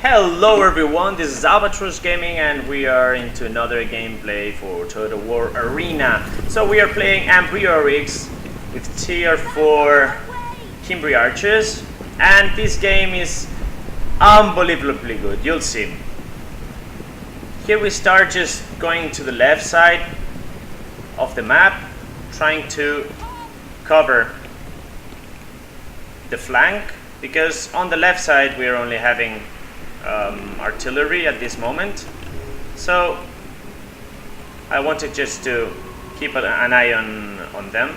Hello everyone, this is Abiorix Gaming and we are into another gameplay for Total War Arena. So we are playing Ambiorix with tier 4 Kimberly archers, and this game is unbelievably good, you'll see. Here we start just going to the left side of the map, trying to cover the flank, because on the left side we are only having artillery at this moment, so I wanted just to keep an eye on them.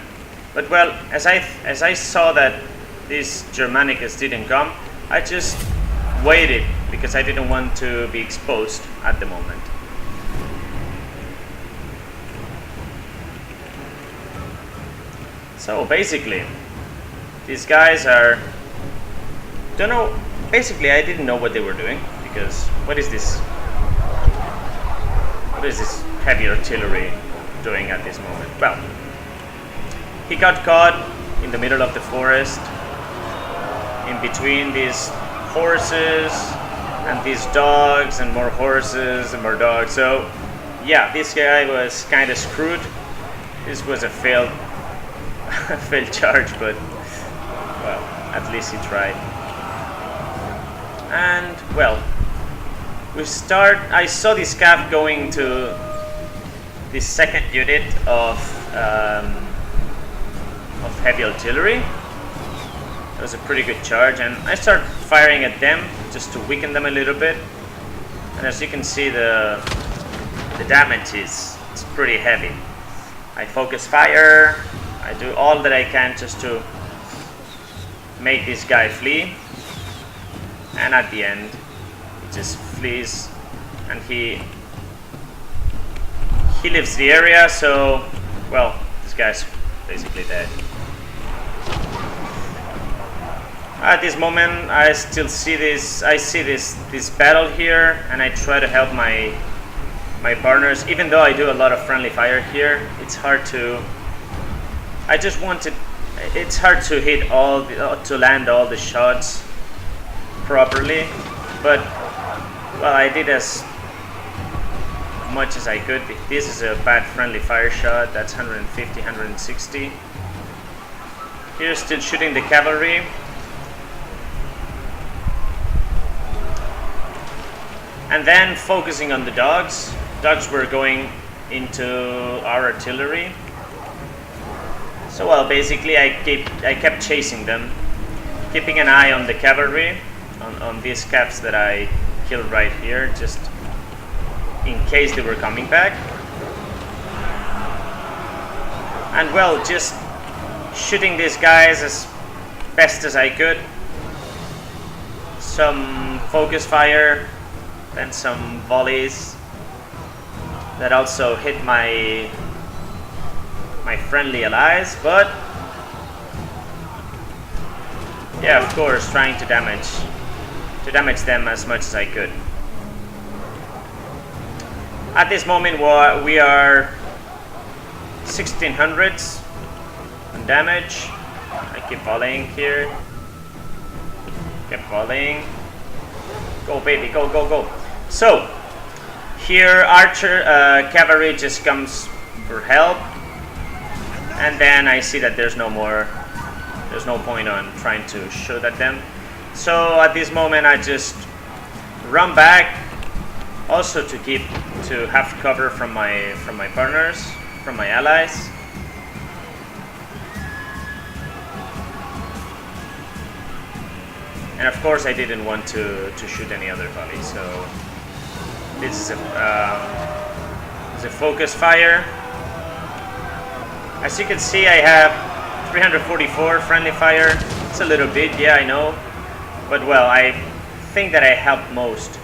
But well, as I saw that these Germanicus didn't come, I just waited because I didn't want to be exposed at the moment. So basically, these guys are, don't know. Basically, I didn't know what they were doing, because what is this heavy artillery doing at this moment? Well, he got caught in the middle of the forest, in between these horses and these dogs, and more horses and more dogs. So yeah, this guy was kind of screwed. This was a failed charge, but well, at least he tried. And well, I saw this cav going to this second unit of heavy artillery. It was a pretty good charge, and I started firing at them just to weaken them a little bit. And as you can see, the damage is pretty heavy. I focus fire. I do all that I can just to make this guy flee. And at the end, he just flees, and he leaves the area. So, well, this guy's basically dead. At this moment, I still see this. I see this battle here, and I try to help my partners. Even though I do a lot of friendly fire here, it's hard to. It's hard to hit to land all the shots properly, but well, I did as much as I could. This is a bad friendly fire shot. That's 150, 160. Here, still shooting the cavalry. And then focusing on the dogs. Dogs were going into our artillery. So well, basically I kept chasing them, keeping an eye on the cavalry, on these cavs that I killed right here, just in case they were coming back. And well, just shooting these guys as best as I could. Some focus fire, then some volleys that also hit my friendly allies, but yeah, of course, trying to damage them as much as I could. At this moment, we are 1600s on damage. I keep volleying here. Keep volleying. Go, baby, go, go, go. So here, cavalry just comes for help, and then I see that there's no point on trying to shoot at them. So at this moment, I just run back, also to have cover from my partners, from my allies. And of course, I didn't want to shoot any other volley. So this is a focus fire. As you can see, I have 344 friendly fire. It's a little bit, yeah, I know. But well, I think that I helped most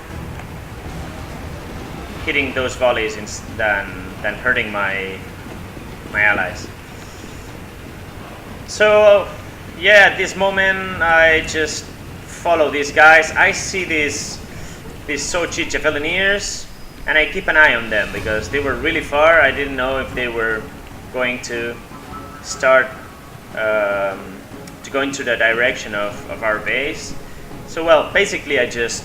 hitting those volleys than hurting my allies. So yeah, at this moment I just follow these guys. I see these Sochi Javeliniers, and I keep an eye on them because they were really far. I didn't know if they were going to start to go into the direction of our base. So well, basically I just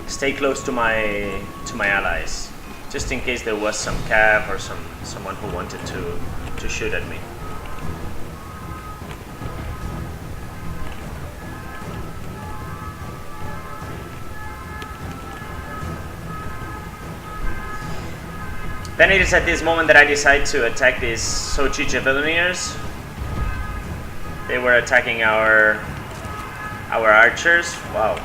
stay close to my allies, just in case there was some cav or someone who wanted to shoot at me. Then it is at this moment that I decide to attack these Sochi Javeliniers. They were attacking our archers. Wow.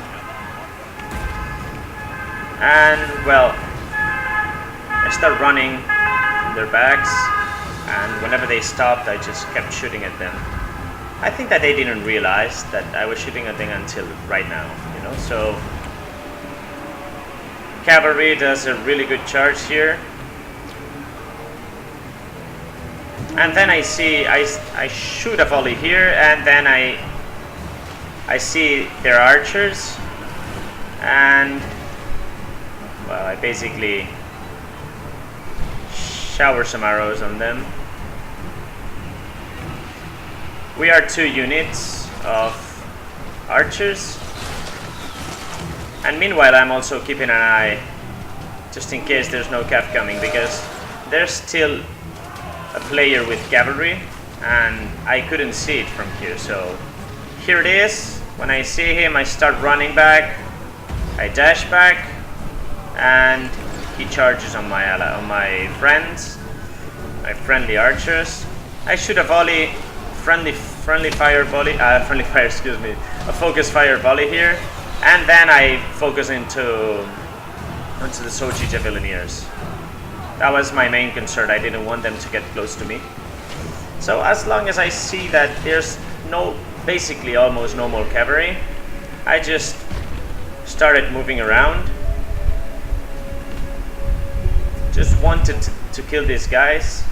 And well, I start running from their backs, and whenever they stopped, I just kept shooting at them. I think that they didn't realize that I was shooting at them until right now, you know. So cavalry does a really good charge here. And then I see, I shoot a volley here, and then I see their archers, and well, I basically shower some arrows on them. We are 2 units of archers, and meanwhile I'm also keeping an eye just in case there's no cav coming, because there's still a player with cavalry and I couldn't see it from here. So here it is. When I see him, I start running back, I dash back, and he charges on my friends, my friendly archers. I shoot a volley, friendly fire volley, a focus fire volley here, and then I focus onto the Sochi Javeliniers. That was my main concern. I didn't want them to get close to me. So as long as I see that there's basically almost no more cavalry, I just started moving around. Just wanted to kill these guys.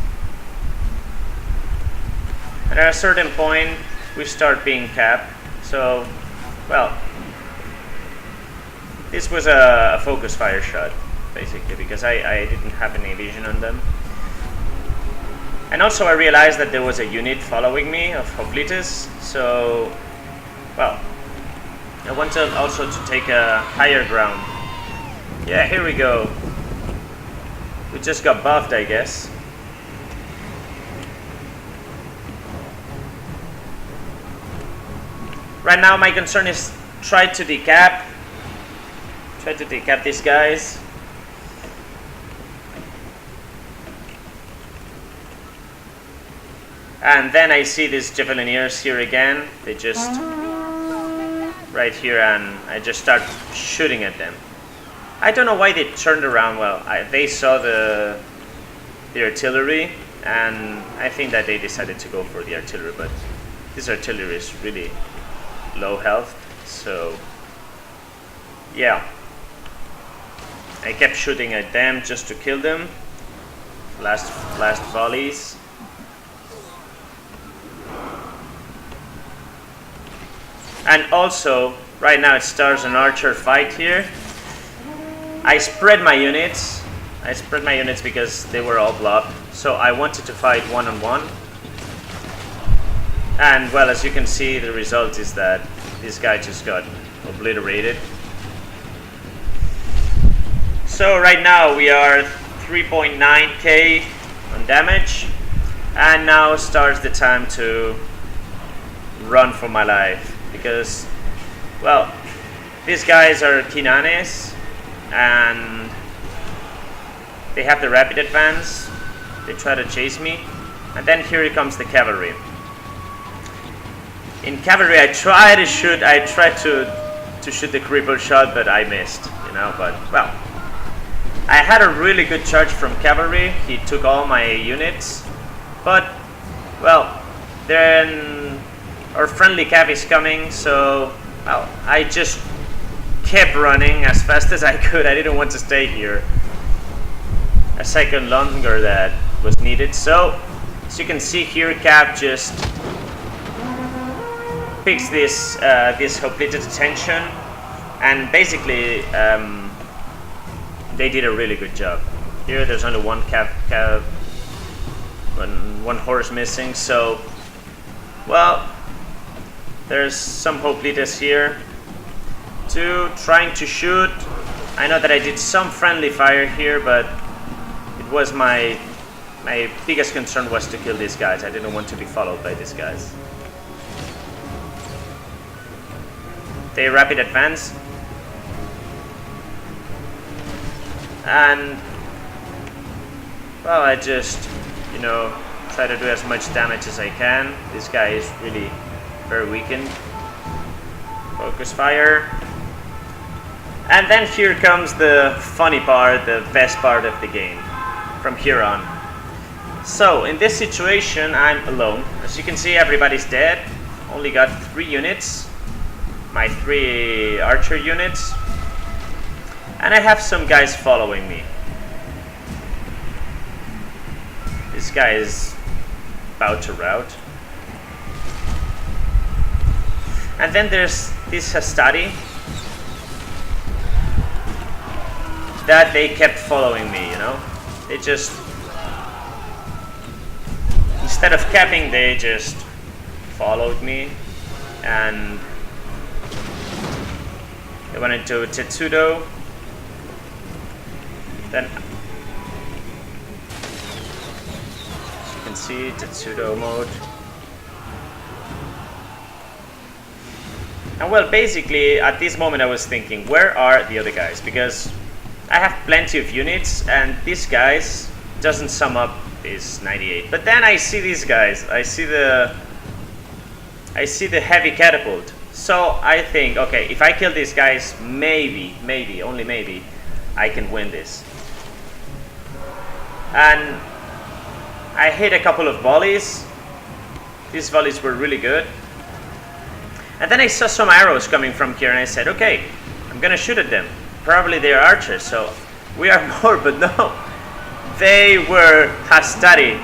And at a certain point, we start being capped. So, well, this was a focus fire shot, basically, because I didn't have any vision on them. And also I realized that there was a unit following me of hoplites, so, well, I wanted also to take a higher ground. Yeah, here we go. We just got buffed, I guess. Right now my concern is try to decap these guys. And then I see these Javeliniers here again. They just right here, and I just start shooting at them. I don't know why they turned around. Well, they saw the artillery, and I think that they decided to go for the artillery, but this artillery is really low health, so yeah. I kept shooting at them just to kill them. Last volleys. And also, right now it starts an archer fight here. I spread my units. Because they were all blocked. So I wanted to fight one-on-one. And well, as you can see, the result is that this guy just got obliterated. So right now we are 3.9k on damage. And now starts the time to run for my life. Because, well, these guys are Kinanes, and they have the rapid advance. They try to chase me, and then here comes the cavalry. In cavalry, I tried to shoot the cripple shot, but I missed, you know. But well, I had a really good charge from cavalry. He took all my units, but well, then our friendly cav is coming, so well, I just kept running as fast as I could. I didn't want to stay here a second longer that was needed. So as you can see here, cav just picks this completed attention, and basically they did a really good job. Here there's only one one horse missing, so well, there's some hoplites here trying to shoot, I know that I did some friendly fire here, but it was my biggest concern was to kill these guys. I didn't want to be followed by these guys. They rapid advance. And well, I just, you know, try to do as much damage as I can. This guy is really very weakened. Focus fire. And then here comes the funny part, the best part of the game from here on. So in this situation I'm alone. As you can see, everybody's dead. Only got 3 units. My 3 archer units. And I have some guys following me. This guy is about to rout. And then there's this Hastati that they kept following me, you know. They just, instead of capping, they just followed me, and they went into Tetsudo. Then, as you can see, Tetsudo mode. And well, basically, at this moment I was thinking, where are the other guys? Because I have plenty of units, and these guys doesn't sum up this 98. But then I see these guys. I see the heavy catapult. So I think, okay, if I kill these guys, maybe, only maybe, I can win this. And I hit a couple of volleys. These volleys were really good. And then I saw some arrows coming from here, and I said, okay, I'm gonna shoot at them. Probably they're archers, so we are more, but no. They were Hastati.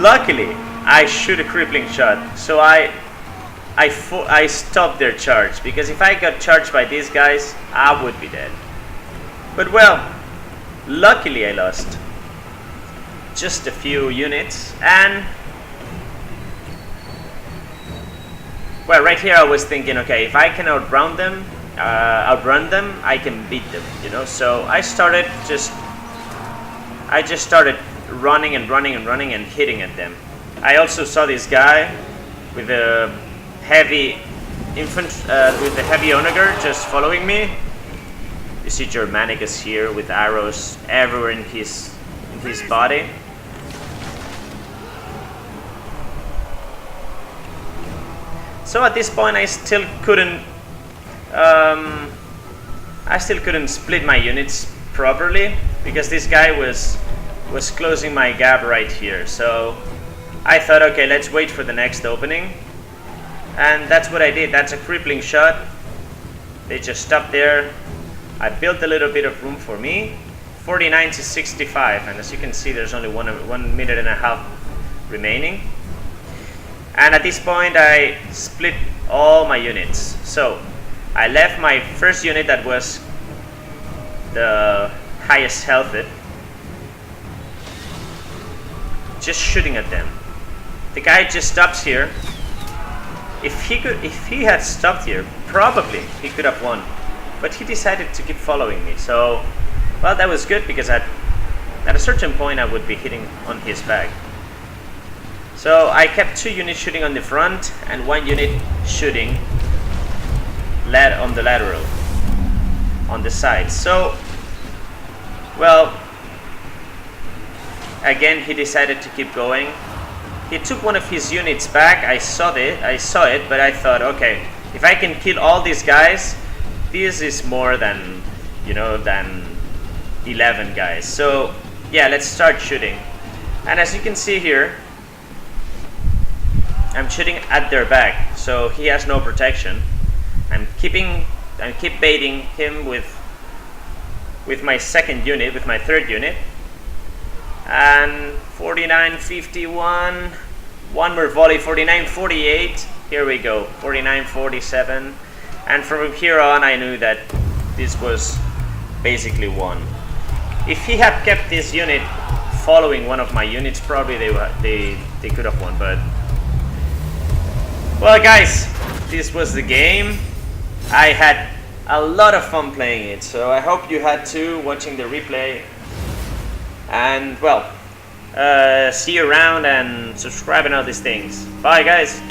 Luckily, I shoot a crippling shot, so I stopped their charge, because if I got charged by these guys, I would be dead. But well, luckily I lost just a few units, and well, right here I was thinking, okay, if I can outrun them, I can beat them, you know. So I just started running and hitting at them. I also saw this guy with a heavy onager just following me. You see Germanicus here with arrows everywhere in his body. So at this point I still couldn't split my units properly, because this guy was closing my gap right here. So I thought, okay, let's wait for the next opening, and that's what I did. That's a crippling shot. They just stopped there. I built a little bit of room for me. 49 to 65, and as you can see, there's only 1 minute and a half remaining. And at this point I split all my units. So I left my first unit that was the highest health, just shooting at them. The guy just stops here. If he had stopped here, probably he could have won. But he decided to keep following me. So, well, that was good, because at a certain point I would be hitting on his back. So I kept 2 units shooting on the front and 1 unit shooting on the lateral, on the side. So, well, again he decided to keep going. He took one of his units back. I saw it, but I thought, okay, if I can kill all these guys, this is more than, you know, than 11 guys. So yeah, let's start shooting. And as you can see here, I'm shooting at their back, so he has no protection. I keep baiting him with my second unit, with my third unit. And 49-51, one more volley, 49-48. Here we go, 49-47. And from here on, I knew that this was basically won. If he had kept this unit following one of my units, probably they could have won. But well, guys, this was the game. I had a lot of fun playing it. So I hope you had too, watching the replay. And well, see you around and subscribe and all these things. Bye guys.